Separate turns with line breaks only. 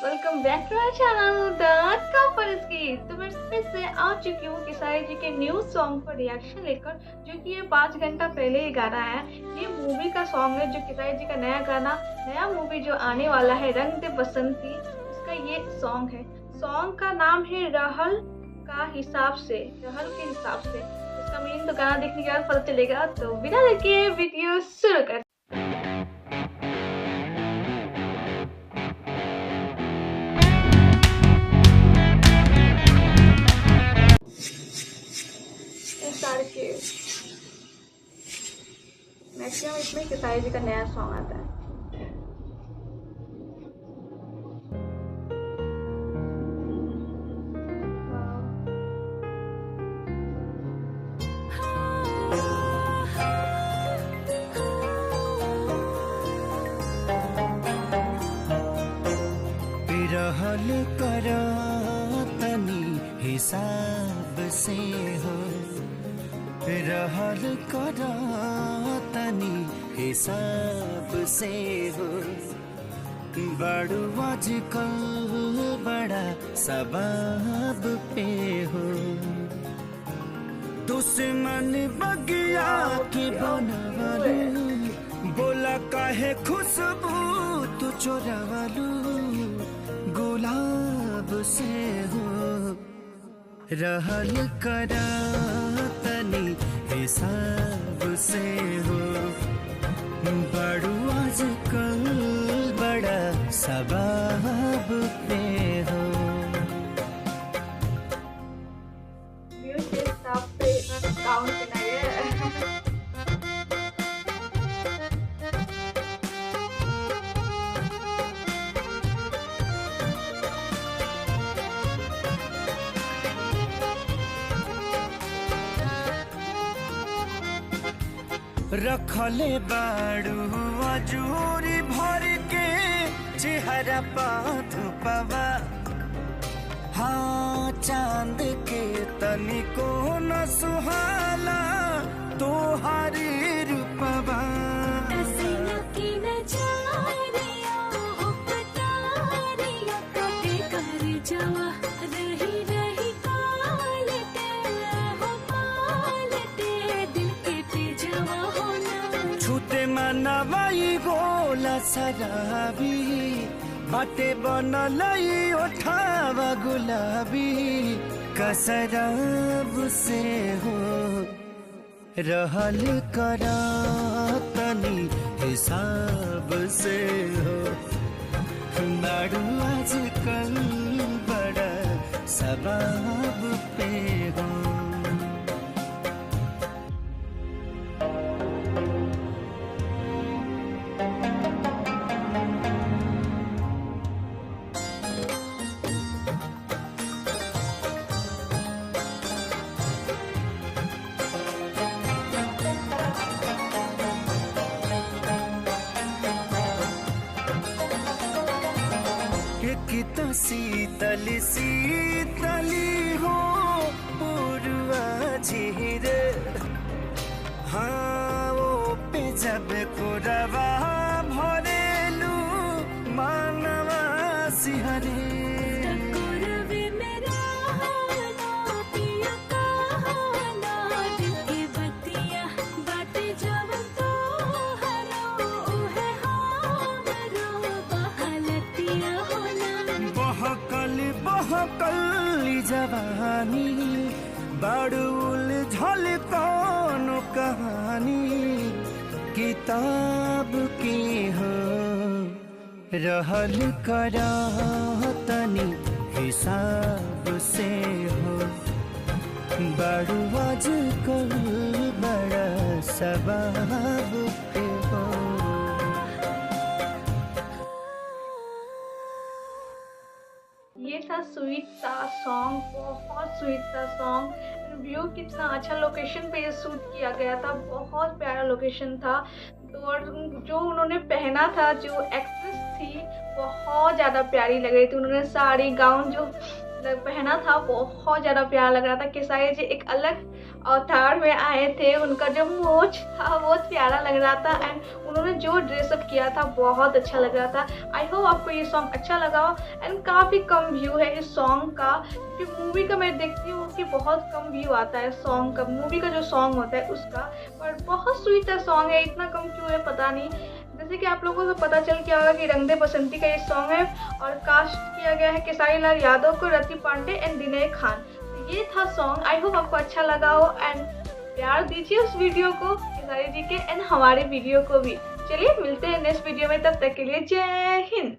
Welcome bank two आवर channel द couples की। तो मैं फिर से आ चुकी हूँ किसाई जी के न्यू सॉन्ग पर रिएक्शन लेकर, जो कि ये 5 घंटा पहले ही गाना है। ये मूवी का सॉन्ग है, जो किसाई जी का नया गाना, नया मूवी जो आने वाला है रंग दे बसंती, उसका ये सॉन्ग है। सॉन्ग का नाम है रहल का हिसाब से, रहल के हिसाब से। इसका मीनिंग तो गाना देखने के बाद पता चलेगा। तो बिना देर के वीडियो शुरू कर। के मैक्सिमम इसमें किसाई जी का नया सॉन्ग आता है।
रहल करा तनी हिसाब से हो, रहल करा तनी हिसाब से हो। बड़ू आजकल बड़ा सबाब पे हो, दुश्मन बगिया की बनवालू, बोला काहे खुशबू तू चोरावालू गुलाब से हो। रहल करा तनी हिसाब से हो, बड़ू आजकल बड़ा सबाब पे हो।
व्यूज के हिसाब से काउंट बनाइए।
रखले बाड़ू अजूरी भर के चेहरा पाथ पवा, हाँ चांद के तनिको न सुहाला तोहारी रूपवा। मनवाई गोला शराबी बाटे बनलई ओठावा गुलाबी, कसराब से हो। रहल करा तनी हिसाब से हो, नाड़ू आजकल बड़ा सबाब पे हो। कितना शीतल शीतली हो पूर्वा झीर, हाँ वो पे जब कोरवा भरेलू मानवा सिहरे। बहकल जवानी बड़ुल झल कौन कहानी किताब की हो। रहल करा तनी हिसाब से हो, बड़ू आजकल बड़ा सबाब पे हो।
ये था स्वीट सा सॉन्ग, बहुत स्वीट सा सॉन्ग। व्यू कितना अच्छा, लोकेशन पे ये शूट किया गया था, बहुत प्यारा लोकेशन था। तो और जो उन्होंने पहना था, जो एक्ट्रेस थी बहुत ज़्यादा प्यारी लग रही थी। उन्होंने साड़ी गाउन जो पहना था, बहुत ज़्यादा प्यारा लग रहा था। खेसारी जी एक अलग अवतार में आए थे, उनका जो मूंछ था बहुत प्यारा लग रहा था एंड उन्होंने जो ड्रेसअप किया था बहुत अच्छा लग रहा था। आई होप आपको ये सॉन्ग अच्छा लगा हो एंड काफ़ी कम व्यू है इस सॉन्ग का, क्योंकि मूवी का मैं देखती हूँ कि बहुत कम व्यू आता है सॉन्ग का, मूवी का जो सॉन्ग होता है उसका। पर बहुत स्वीट सा सॉन्ग है, इतना कम क्यों है पता नहीं। जैसे कि आप लोगों को पता चल गया होगा कि रंग दे बसंती का ये सॉन्ग है और कास्ट किया गया है खेसारी लाल यादव को, रति पांडे एंड विनय खान। तो ये था सॉन्ग, आई होप आपको अच्छा लगा हो एंड प्यार दीजिए उस वीडियो को, खेसारी जी के एंड हमारे वीडियो को भी। चलिए मिलते हैं नेक्स्ट वीडियो में, तब तक के लिए जय हिंद।